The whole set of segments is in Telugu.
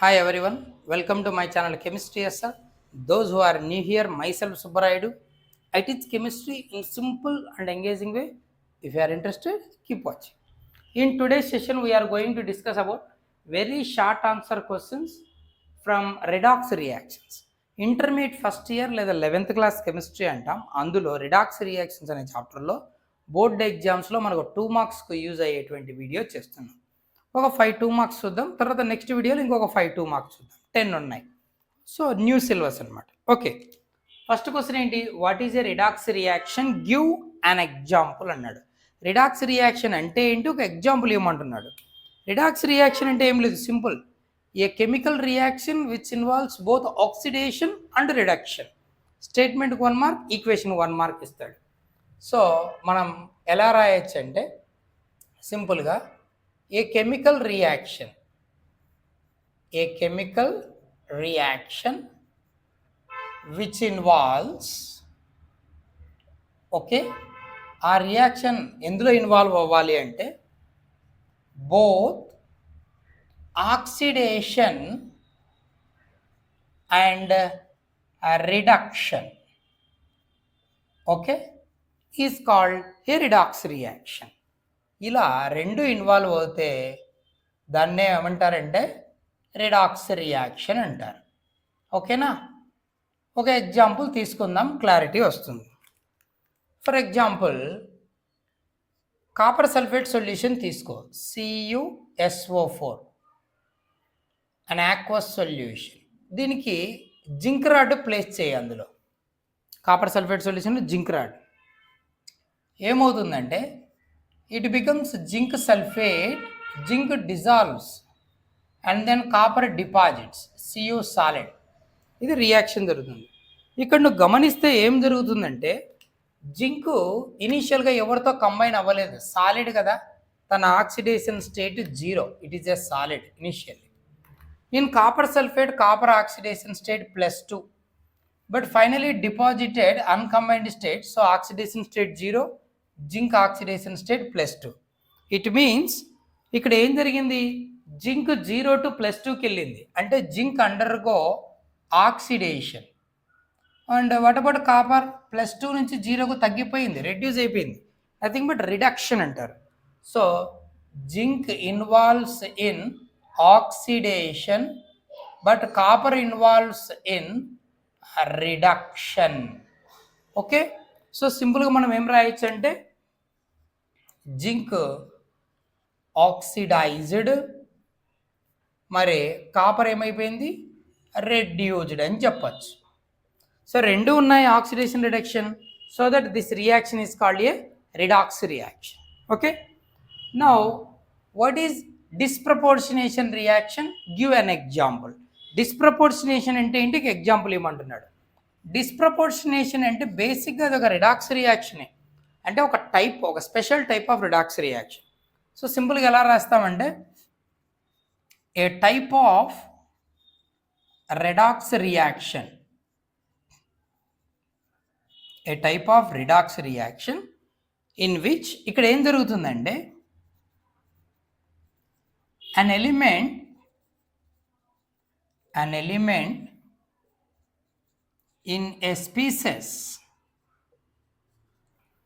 Hi everyone, welcome to my channel Chemistry SR. Those who are new here, myself Subbarayudu. I teach chemistry in simple and engaging way. If you are interested, keep watching. In today's session, we are going to discuss about very short answer questions from redox reactions. Intermediate first year లేదా 11th క్లాస్ కెమిస్ట్రీ అంటాం. అందులో రిడాక్స్ రియాక్షన్స్ అనే చాప్టర్లో బోర్డ్ ఎగ్జామ్స్లో మనకు 2 మార్క్స్కు యూజ్ అయ్యేటువంటి వీడియో చేస్తున్నాం. ఒక 5 2 మార్క్స్ చూద్దాం, తర్వాత నెక్స్ట్ వీడియోలో ఇంకొక 5 2 మార్క్స్ చూద్దాం. 10 ఉన్నాయి. సో న్యూ సిలబస్ అనమాట. ఓకే, ఫస్ట్ క్వశ్చన్ ఏంటి? What is a redox reaction? Give an example అన్నాడు. రిడాక్స్ రియాక్షన్ అంటే ఏంటి, ఒక ఎగ్జాంపుల్ ఇవ్వమంటున్నాడు. రిడాక్స్ రియాక్షన్ అంటే ఏం లేదు, simple. A chemical reaction which involves both oxidation and reduction. స్టేట్మెంట్కి 1 మార్క్, ఈక్వేషన్ 1 మార్క్ ఇస్తాడు. సో మనం ఎలా రాయొచ్చు అంటే సింపుల్గా a chemical reaction which involves, okay, ఆ రియాక్షన్ ఎందులో ఇన్వాల్వ్ అవ్వాలి అంటే both oxidation and reduction, okay, is called a redox reaction. ఇలా రెండు ఇన్వాల్వ్ అవుతే దాన్నే ఏమంటారంటే రిడాక్స్ రియాక్షన్ అంటారు. ఓకేనా? ఒక ఎగ్జాంపుల్ తీసుకుందాం, క్లారిటీ వస్తుంది. For example, copper sulphate solution తీసుకో, CuSO4 అన్ ఆక్వస్ సొల్యూషన్. దీనికి జింక్ రాడ్ ప్లేస్ చేయి. అందులో copper sulphate solution zinc rod ఏమవుతుందంటే it becomes zinc sulfate, zinc dissolves and then copper deposits Cu solid. ఇది రియాక్షన్ జరుగుతుంది. ఇక్కడ నువ్వు గమనిస్తే ఏం జరుగుతుందంటే జింక్ ఇనీషియల్గా ఎవరితో కంబైన్ అవ్వలేదు, సాలిడ్ కదా, తన oxidation state 0, it is a solid initially. In copper sulphate copper oxidation state +2, but finally deposited uncombined state, so oxidation state 0, zinc oxidation state +2. It means ఇక్కడ ఏం జరిగింది, జింక్ 0 to +2కి వెళ్ళింది, అంటే zinc undergo oxidation. And what about copper? +2 నుంచి 0కు తగ్గిపోయింది, రెడ్యూస్ అయిపోయింది, నథింగ్ బట్ రిడక్షన్ అంటారు. So zinc involves in oxidation but copper involves in reduction. Okay, so సింపుల్గా మనం ఏం రాయొచ్చు అంటే జింక్ ఆక్సిడైజ్డ్, మరి కాపర్ ఏమైపోయింది, రెడ్యూజ్డ్ అని చెప్పచ్చు. సో రెండు ఉన్నాయి, oxidation reduction, so that this reaction is called a redox reaction. Okay, now what is డిస్ప్రపోర్షనేషన్ reaction? Give an example. డిస్ప్రపోర్షనేషన్ అంటే ఏంటి, ఎగ్జాంపుల్ ఏమంటున్నాడు. డిస్ప్రపోర్షనేషన్ అంటే బేసిక్గా అది ఒక రిడాక్స్ రియాక్షనే, అంటే ఒక టైప్, ఒక special type of redox reaction. So సింపుల్గా ఎలా రాస్తామంటే a type of redox reaction, a type of redox reaction in which, ఇక్కడ ఏం జరుగుతుందంటే an element in a species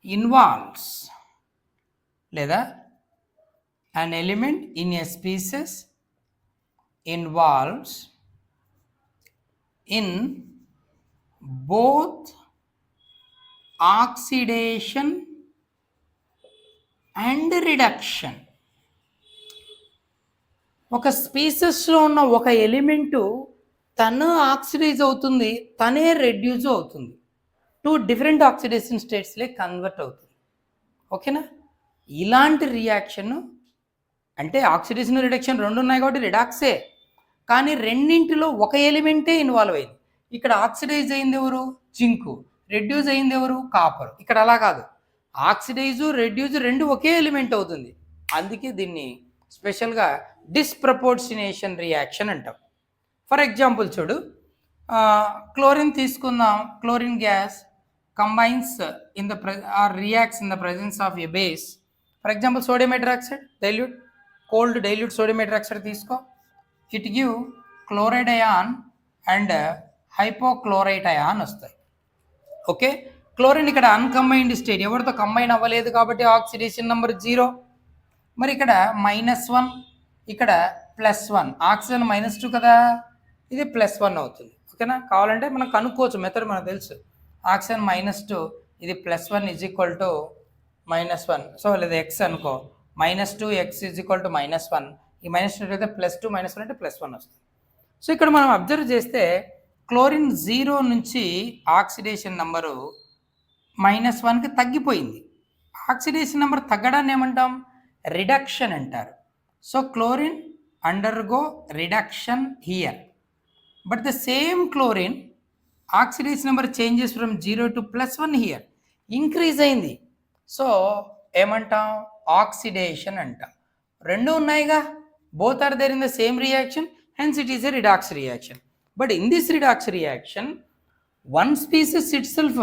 involves, లేదా an element in a species involves in both oxidation and reduction. ఒక స్పీసెస్లో ఉన్న ఒక ఎలిమెంటు తను ఆక్సిడైజ్ అవుతుంది, తనే రెడ్యూస్ అవుతుంది, 2 డిఫరెంట్ ఆక్సిడేషన్ స్టేట్స్లే కన్వర్ట్ అవుతుంది. ఓకేనా? ఇలాంటి రియాక్షన్ అంటే ఆక్సిడేషన్ రిడక్షన్ రెండు ఉన్నాయి కాబట్టి రిడాక్సే, కానీ రెండింటిలో ఒక ఎలిమెంటే ఇన్వాల్వ్ అయింది. ఇక్కడ ఆక్సిడైజ్ అయింది ఎవరు, జింకు, రెడ్యూస్ అయింది ఎవరు, కాపర్. ఇక్కడ అలా కాదు, ఆక్సిడైజు రెడ్యూస్ రెండు ఒకే ఎలిమెంట్ అవుతుంది. అందుకే దీన్ని స్పెషల్గా డిస్ప్రపోర్షనేషన్ రియాక్షన్ అంటాం. ఫర్ ఎగ్జాంపుల్ చూడు, క్లోరిన్ తీసుకుందాం. Chlorine gas combines in the reacts in the presence of a base. For example sodium hydroxide dilute, cold dilute sodium hydroxide తీసుకో, it give chloride ion and hypochlorite ion వస్తాయి. ఓకే, క్లోరిన్ ఇక్కడ అన్కంబైన్డ్ స్టేట్, ఎవరితో కంబైన్ అవ్వలేదు కాబట్టి ఆక్సిడేషన్ నెంబర్ 0. మరి ఇక్కడ -1, ఇక్కడ +1, ఆక్సిజన్ -2 కదా, ఇది +1 అవుతుంది. ఓకేనా, కావాలంటే మనం కనుక్కోవచ్చు, మెథడ్ మనకు తెలుసు. ఆక్సిజన్ -2, ఇది +1 ఈజ్ ఈక్వల్ టు -1. సో లేదా ఎక్స్ అనుకో, -2 x ఈజ్ ఈక్వల్ టు -1, ఈ -2 అయితే +2 -1 అంటే +1 వస్తుంది. సో ఇక్కడ మనం అబ్జర్వ్ చేస్తే క్లోరిన్ 0 నుంచి ఆక్సిడేషన్ నెంబరు -1కి తగ్గిపోయింది. ఆక్సిడేషన్ నెంబర్ తగ్గడాన్ని ఏమంటాం, రిడక్షన్ అంటారు. So chlorine undergo reduction here, but the same chlorine oxidation number changes from 0 to +1 here, increase అయింది. సో ఏమంటాం, ఆక్సిడేషన్ అంటాం. రెండు ఉన్నాయిగా, both are there in the same reaction, hence it is a redox reaction. But in this redox reaction, one species itself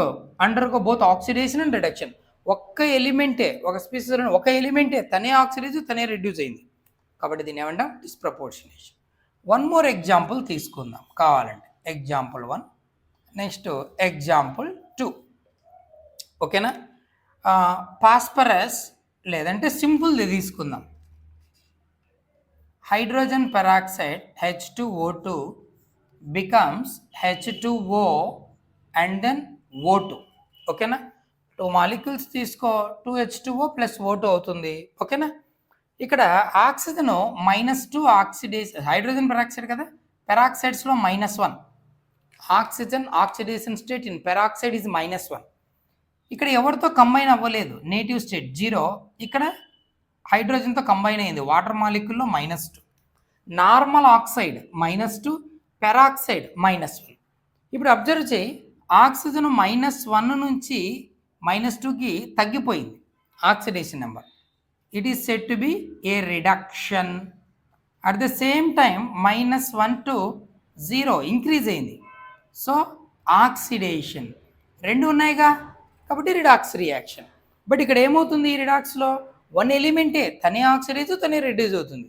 undergo both oxidation and reduction. ఒక్క ఎలిమెంటే, ఒక స్పీసీస్ ఒక ఎలిమెంటే తనే ఆక్సిడైజ్ తనే రెడ్యూస్ అయింది, కాబట్టి దీన్ని ఏమంటాం, డిస్ప్రపోర్షనేషన్. వన్ మోర్ ఎగ్జాంపుల్ తీసుకుందాం కావాలంటే, ఎగ్జాంపుల్ 1, నెక్స్ట్ ఎగ్జాంపుల్ 2. ఓకేనా, ఫాస్ఫరస్ లేదంటే సింపుల్ది తీసుకుందాం. Hydrogen peroxide H2O2 becomes H2O and then O2. ఓకేనా, 2 మాలిక్యూల్స్ తీసుకో, 2H2O + O2 అవుతుంది. ఓకేనా, ఇక్కడ ఆక్సిజన్ -2 ఆక్సిడేషన్, హైడ్రోజన్ పెరాక్సైడ్ కదా, పెరాక్సైడ్స్లో -1, oxygen oxidation state in peroxide is -1. ఇక్కడ ఎవరితో కంబైన్ అవ్వలేదు, నేటివ్ స్టేట్ 0, ఇక్కడ హైడ్రోజన్తో కంబైన్ అయింది, వాటర్ మాలిక్యూల్లో -2, నార్మల్ ఆక్సైడ్ -2, పెరాక్సైడ్ -1. ఇప్పుడు అబ్జర్వ్ చేయి, ఆక్సిజన్ -1 నుంచి -2కి తగ్గిపోయింది oxidation number, it is said to be A reduction. At the same time -1 to 0 increase అయింది, సో ఆక్సిడేషన్. రెండు ఉన్నాయిగా, కాబట్టి రిడాక్స్ రియాక్షన్. బట్ ఇక్కడ ఏమవుతుంది, ఈ రిడాక్స్లో వన్ ఎలిమెంటే తనే ఆక్సిడైజ్ తనే రెడ్యూస్ అవుతుంది.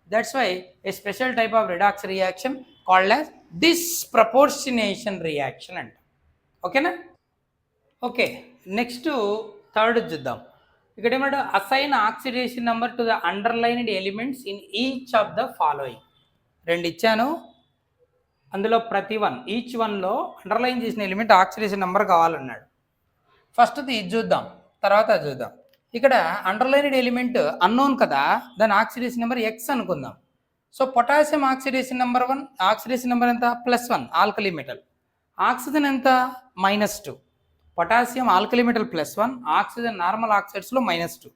That's why a special type of redox reaction called as disproportionation reaction అంట. ఓకేనా, ఓకే, నెక్స్ట్ థర్డ్ చూద్దాం. ఇక్కడ ఏమంటే, assign oxidation number to the underlined elements in each of the following. రెండు ఇచ్చాను, అందులో ప్రతి ఈచ్ వన్లో అండర్లైన్ చేసిన ఎలిమెంట్ ఆక్సిడేషన్ నెంబర్ కావాలన్నాడు. ఫస్ట్ది చూద్దాం, తర్వాత చూద్దాం. ఇక్కడ అండర్లైన్డ్ ఎలిమెంట్ అన్నోన్ కదా, దాని ఆక్సిడేషన్ నెంబర్ X అనుకుందాం. So potassium oxidation number 1, oxidation number ఎంత, +1, ఆల్కలీ మెటల్. ఆక్సిజన్ ఎంత, -2, potassium alkali metal +1, oxygen normal ఆక్సైడ్స్లో -2.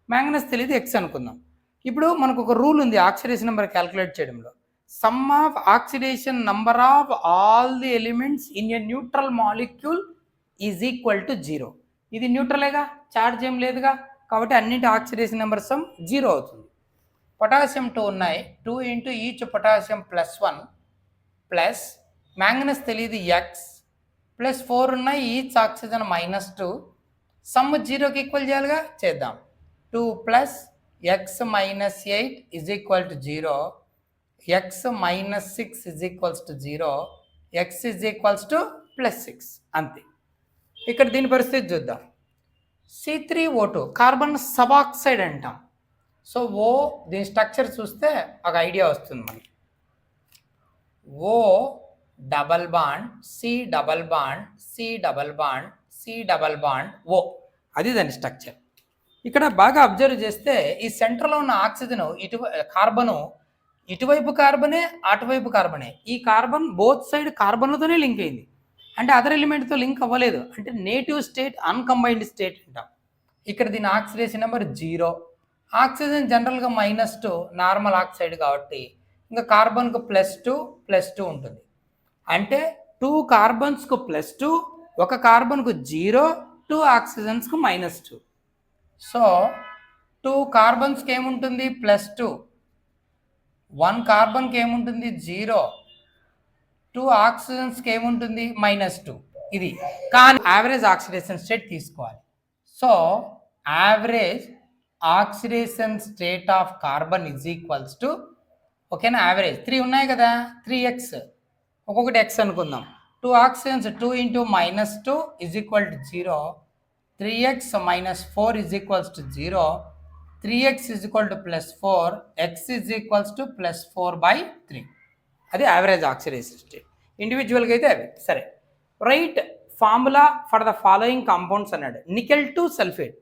మ్యాంగనస్ తెలియదు, X అనుకుందాం. ఇప్పుడు మనకు ఒక రూల్ ఉంది ఆక్సిడేషన్ నెంబర్ క్యాలిక్యులేట్ చేయడంలో, sum of oxidation number of all the elements in a neutral molecule is equal to 0. ఇది న్యూట్రలేగా, చార్జ్ ఏం లేదుగా, కాబట్టి అన్నింటి ఆక్సిడేషన్ నెంబర్ సమ్ 0 అవుతుంది. పొటాషియం 2 ఉన్నాయి, 2 ఇంటూ ఈచ్ పొటాషియం +1 ప్లస్ మ్యాంగనస్ తెలియదు X +4 ఉన్నాయి, ఈచ్ ఆక్సిజన్ -2, సమ్ 0కి ఈక్వల్ చేయాలిగా, చేద్దాం. 2 + X - 8 is equal to 0, X - 6 is equals to 0, X is equals to +6, అంతే. ఇక్కడ దీని పరిస్థితి చూద్దాం. C3O2 కార్బన్ సబాక్సైడ్ అంటాం. సో ఓ, దీని స్ట్రక్చర్ చూస్తే ఒక ఐడియా వస్తుంది మనకి. O double bond, C double bond, C double bond, C double bond, O, అది దాని స్ట్రక్చర్. ఇక్కడ బాగా అబ్జర్వ్ చేస్తే ఈ సెంటర్లో ఉన్న ఆక్సిజన్ కార్బను ఇటువైపు కార్బనే, అటువైపు కార్బనే. ఈ కార్బన్ బోత్ సైడ్ కార్బన్లతోనే లింక్ అయింది, అంటే అదర్ ఎలిమెంట్తో లింక్ అవ్వలేదు, అంటే నేటివ్ స్టేట్ అన్కంబైన్డ్ స్టేట్ అంటాం. ఇక్కడ దీని ఆక్సిడేషన్ నెంబర్ 0, ఆక్సిజన్ జనరల్గా -2 నార్మల్ ఆక్సైడ్ కాబట్టి ఇంకా కార్బన్కు +2 ఉంటుంది, అంటే 2 కార్బన్స్కు +2, ఒక కార్బన్కు 0, 2 ఆక్సిజన్స్కు -2. సో 2 కార్బన్స్కి ఏముంటుంది, +2, 1 కార్బన్కి ఏముంటుంది, 0, 2 ఆక్సిజన్స్కి ఏముంటుంది, -2. ఇది కానీ యావరేజ్ ఆక్సిడేషన్ స్టేట్ తీసుకోవాలి. So average oxidation state of carbon is equals to ఓకేనా, యావరేజ్ 3 ఉన్నాయి కదా, 3x ఒక్కొక్కటి x అనుకుందాం. 2 oxygens 2 into -2 is equal to 0, 3x minus 4 is equals to 0, 3x is equal to plus 4, x is equals to plus 4/3. అది యావరేజ్ ఆక్సిడేషన్ స్టేట్. ఇండివిజువల్గా అయితే అవి సరే. Right formula for the following compounds అన్నాడు. నికెల్ 2 సల్ఫేట్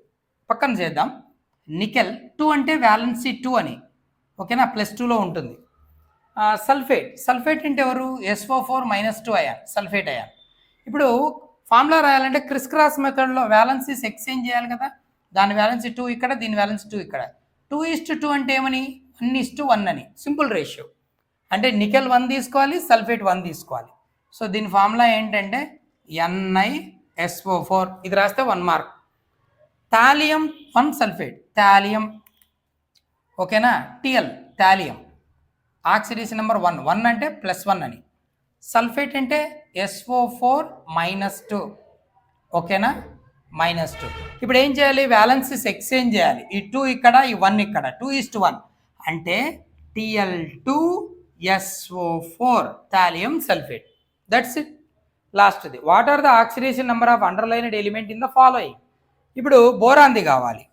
పక్కన చేద్దాం. నికెల్ 2 అంటే వ్యాలెన్సీ 2 అని, ఓకేనా, +2లో ఉంటుంది. సల్ఫేట్ అంటే ఎవరు, SO4 -2 అయాన్, సల్ఫేట్ అయాన్. ఇప్పుడు ఫార్ములా రాయాలంటే క్రిస్ క్రాస్ మెథడ్లో వ్యాలెన్సీస్ ఎక్స్చేంజ్ చేయాలి కదా. దాని వ్యాలెన్సీ 2 ఇక్కడ, దీని వ్యాలెన్సీ 2 ఇక్కడ. 2:2 అంటే ఏమని, 1:1 అని, సింపుల్ రేషియో. అంటే నికెల్ 1 తీసుకోవాలి, సల్ఫేట్ 1 తీసుకోవాలి. సో దీని ఫార్ములా ఏంటంటే NiSO4, ఇది రాస్తే 1 మార్క్. థాలియం 1 సల్ఫేట్, థాలియం, ఓకేనా, Tl థాలియం, ఆక్సిడేషన్ నెంబర్ 1, 1 అంటే +1 అని. సల్ఫేట్ అంటే SO4 -2, ఓకేనా, -2. ఇప్పుడు ఏం చేయాలి, వ్యాలెన్సీస్ ఎక్స్చేంజ్ చేయాలి. ఈ 2 ఇక్కడ, ఈ 1 ఇక్కడ, 2:1 అంటే Tl2SO4 thallium sulphate. That's it. లాస్ట్ది, what are the oxidation number of underlined element in the following. ఇప్పుడు బోరాన్ది కావాలి,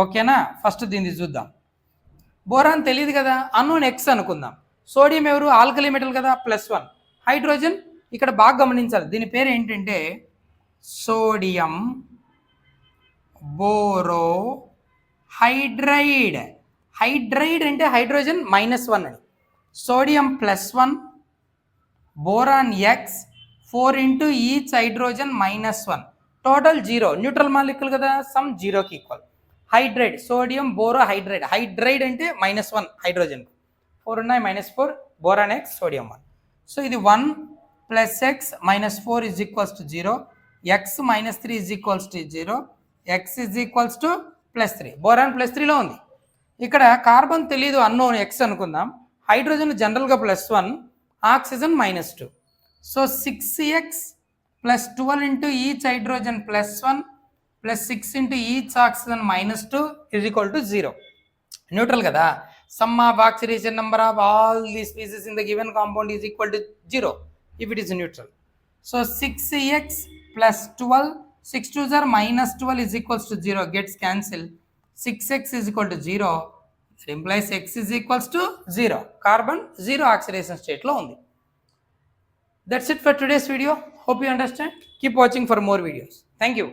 ఓకేనా. ఫస్ట్ దీన్ని చూద్దాం. బోరాన్ తెలియదు కదా, అన్నోన్ X అనుకుందాం. సోడియం ఎవరు, ఆల్కలీ మెటల్ కదా, +1. హైడ్రోజన్ ఇక్కడ బాగా గమనించాలి, దీని పేరు ఏంటంటే సోడియం బోరో హైడ్రైడ్. హైడ్రైడ్ అంటే హైడ్రోజన్ -1 అని, sodium +1, boron X, 4 into each hydrogen -1, total 0. Neutral molecule కదా, సమ్ 0కి equal. Hydride, sodium borrow hydride. Hydride అంటే -1 హైడ్రోజన్, 4 ఉన్నాయి, -4, బోరాన్ X, సోడియం 1. సో ఇది 1 + x -4 is equals to 0, x -3 is equals to 0, x is equals to +3. Boron +3లో ఉంది. ఇక్కడ కార్బన్ తెలీదు, అన్నోన్ X అనుకుందాం. హైడ్రోజన్ జనరల్గా +1, oxygen -2. So 6x + 12 into each hydrogen +1 + 6 into each oxygen -2 is equal to 0. Neutral కదా. Sum of oxidation number of all the species in the given compound is equal to 0 if it is neutral. So 6x plus 12, 6 2s are -12 is equals to 0, gets cancelled. 6x is equal to 0. It implies x is equals to 0. Carbon 0 oxidation state lo undi. That's it for today's video. Hope you understand. Keep watching for more videos. Thank you.